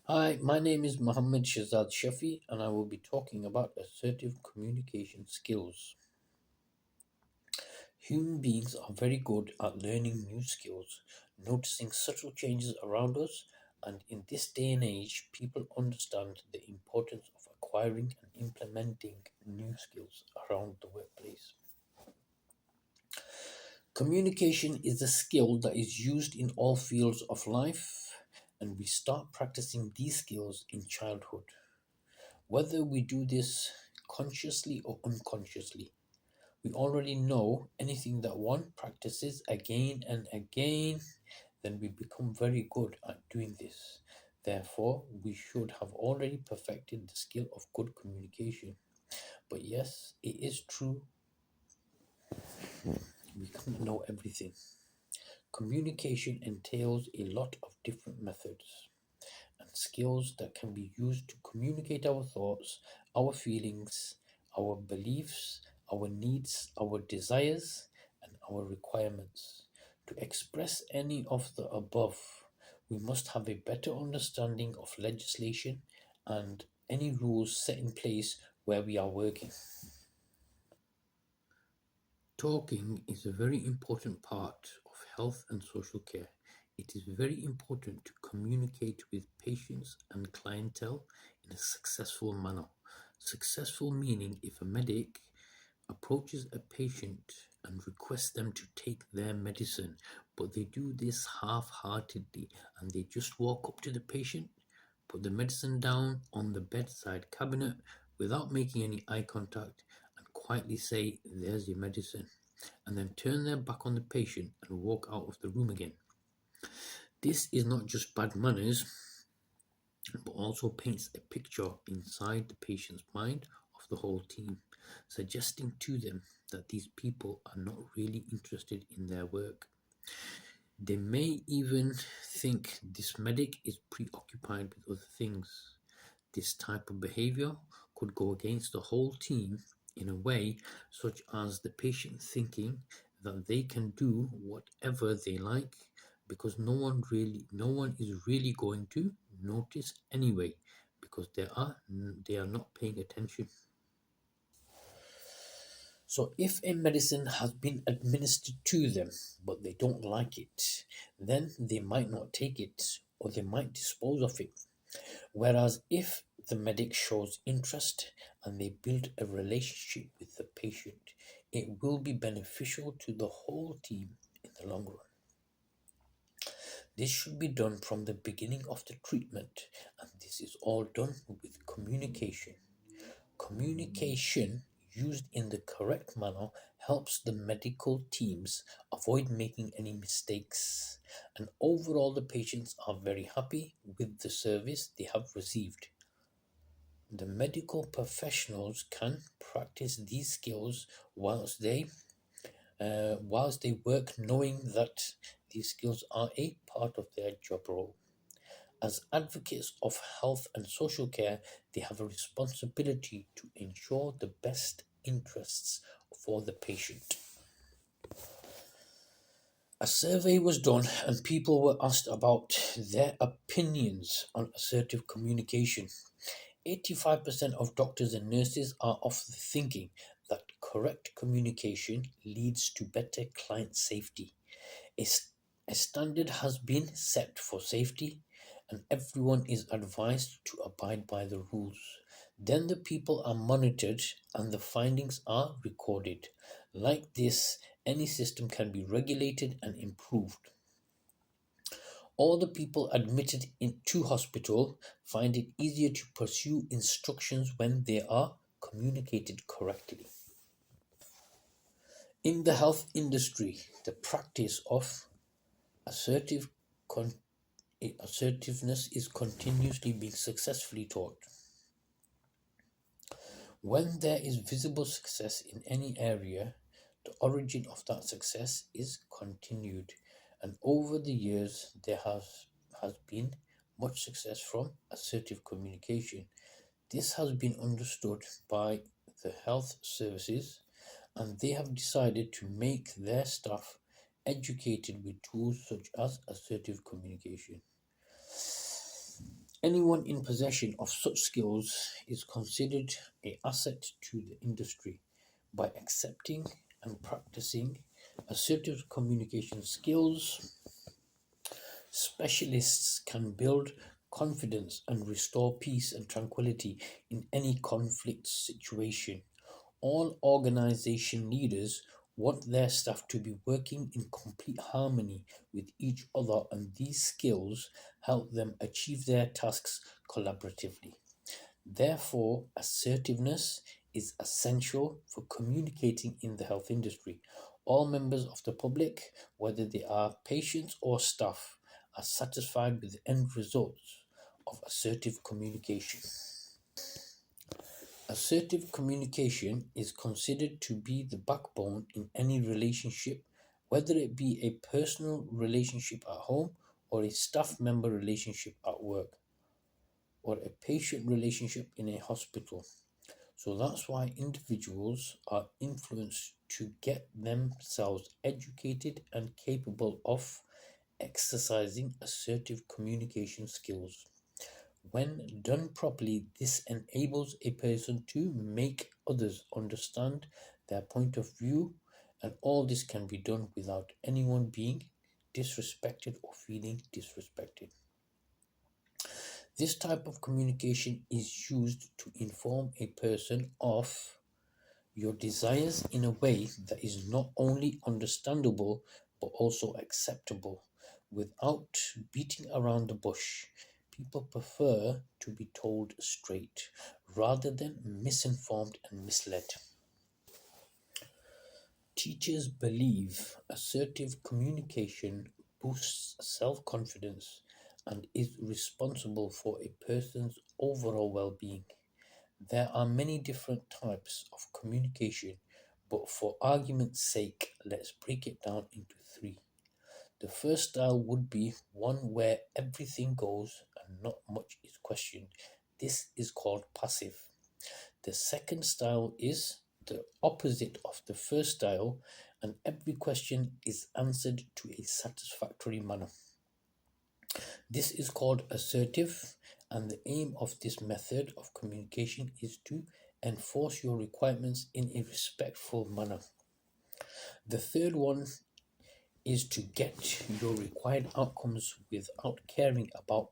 Hi, my name is Mohammad Shazad Shafi, and I will be talking about assertive communication skills. Human beings are very good at learning new skills, noticing subtle changes around us, and in this day and age, people understand the importance of acquiring and implementing new skills around the workplace. Communication is a skill that is used in all fields of life, and we start practicing these skills in childhood. Whether we do this consciously or unconsciously, we already know anything that one practices again and again, then we become very good at doing this. Therefore, we should have already perfected the skill of good communication. But yes, it is true, we can't know everything. Communication entails a lot of different methods and skills that can be used to communicate our thoughts, our feelings, our beliefs, our needs, our desires, and our requirements. To express any of the above, we must have a better understanding of legislation and any rules set in place where we are working. Talking is a very important part of health and social care. It is very important to communicate with patients and clientele in a successful manner. Successful meaning if a medic approaches a patient and requests them to take their medicine, but they do this half heartedly and they just walk up to the patient, put the medicine down on the bedside cabinet without making any eye contact, and quietly say, "There's your medicine," and then turn their back on the patient and walk out of the room again. This is not just bad manners, but also paints a picture inside the patient's mind of the whole team, suggesting to them that these people are not really interested in their work. They may even think this medic is preoccupied with other things. This type of behavior could go against the whole team in a way such as the patient thinking that they can do whatever they like because no one is really going to notice anyway because they are not paying attention. So if a medicine has been administered to them but they don't like it, then they might not take it or they might dispose of it. Whereas if the medic shows interest and they build a relationship with the patient, it will be beneficial to the whole team in the long run. This should be done from the beginning of the treatment, and this is all done with communication. Communication used in the correct manner helps the medical teams avoid making any mistakes, and overall, the patients are very happy with the service they have received. The medical professionals can practice these skills whilst they work, knowing that these skills are a part of their job role. As advocates of health and social care, they have a responsibility to ensure the best interests for the patient. A survey was done and people were asked about their opinions on assertive communication. 85% of doctors and nurses are of the thinking that correct communication leads to better client safety. A, a standard has been set for safety, and everyone is advised to abide by the rules. Then the people are monitored and the findings are recorded. Like this, any system can be regulated and improved. All the people admitted into hospital find it easier to pursue instructions when they are communicated correctly. In the health industry, the practice of assertive con- assertiveness is continuously being successfully taught. When there is visible success in any area, the origin of that success is continued, and over the years has been much success from assertive communication. This has been understood by the health services, and they have decided to make their staff educated with tools such as assertive communication. Anyone in possession of such skills is considered an asset to the industry. By accepting and practicing assertive communication skills, specialists can build confidence and restore peace and tranquility in any conflict situation. All organization leaders want their staff to be working in complete harmony with each other, and these skills help them achieve their tasks collaboratively. Therefore, assertiveness is essential for communicating in the health industry. All members of the public, whether they are patients or staff, are satisfied with the end results of assertive communication. Assertive communication is considered to be the backbone in any relationship, whether it be a personal relationship at home or a staff member relationship at work or a patient relationship in a hospital. So that's why individuals are influenced to get themselves educated and capable of exercising assertive communication skills. When done properly, this enables a person to make others understand their point of view, and all this can be done without anyone being disrespected or feeling disrespected. This type of communication is used to inform a person of your desires in a way that is not only understandable but also acceptable without beating around the bush. People prefer to be told straight rather than misinformed and misled. Teachers believe assertive communication boosts self confidence and is responsible for a person's overall well being. There are many different types of communication, but for argument's sake, let's break it down into three. The first style would be one where everything goes and not much is questioned. This is called passive. The second style is the opposite of the first style, and every question is answered to a satisfactory manner. This is called assertive, and the aim of this method of communication is to enforce your requirements in a respectful manner. The third one is to get your required outcomes without caring about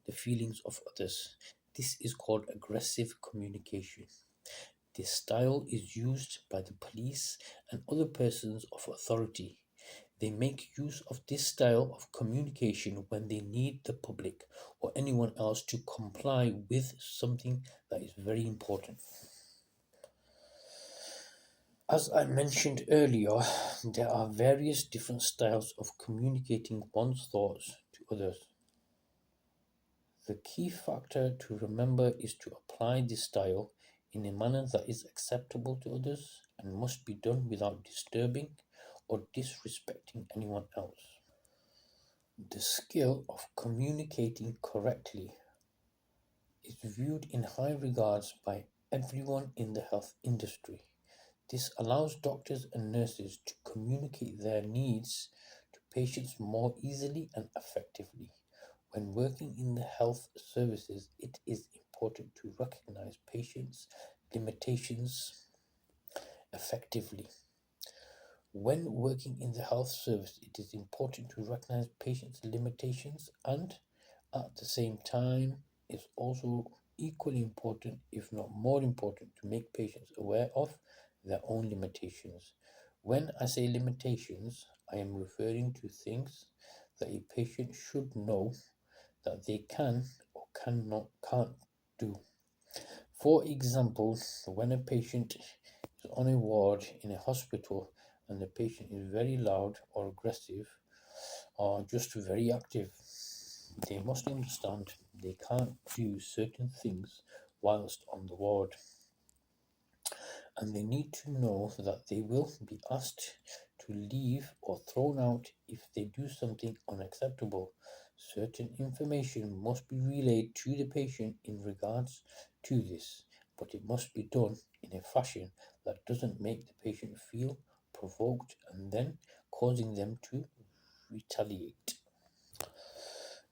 the feelings of others. This is called aggressive communication. This style is used by the police and other persons of authority. They make use of this style of communication when they need the public or anyone else to comply with something that is very important. As I mentioned earlier, there are various different styles of communicating one's thoughts to others. The key factor to remember is to apply this style in a manner that is acceptable to others and must be done without disturbing or disrespecting anyone else. The skill of communicating correctly is viewed in high regards by everyone in the health industry. This allows doctors and nurses to communicate their needs to patients more easily and effectively. When working in the health services, it is important to recognize patients' limitations effectively. When working in the health service, it is important to recognize patients' limitations, and at the same time, it's also equally important, if not more important, to make patients aware of their own limitations. When I say limitations, I am referring to things that a patient should know that they can or can't do. For example, when a patient is on a ward in a hospital and the patient is very loud or aggressive or just very active, they must understand they can't do certain things whilst on the ward, and they need to know that they will be asked to leave or thrown out if they do something unacceptable. Certain information must be relayed to the patient in regards to this, but it must be done in a fashion that doesn't make the patient feel provoked and then causing them to retaliate.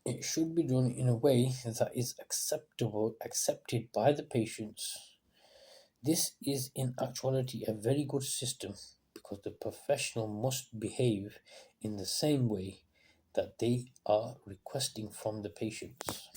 It should be done in a way that is accepted by the patients. This is in actuality a very good system because the professional must behave in the same way that they are requesting from the patients.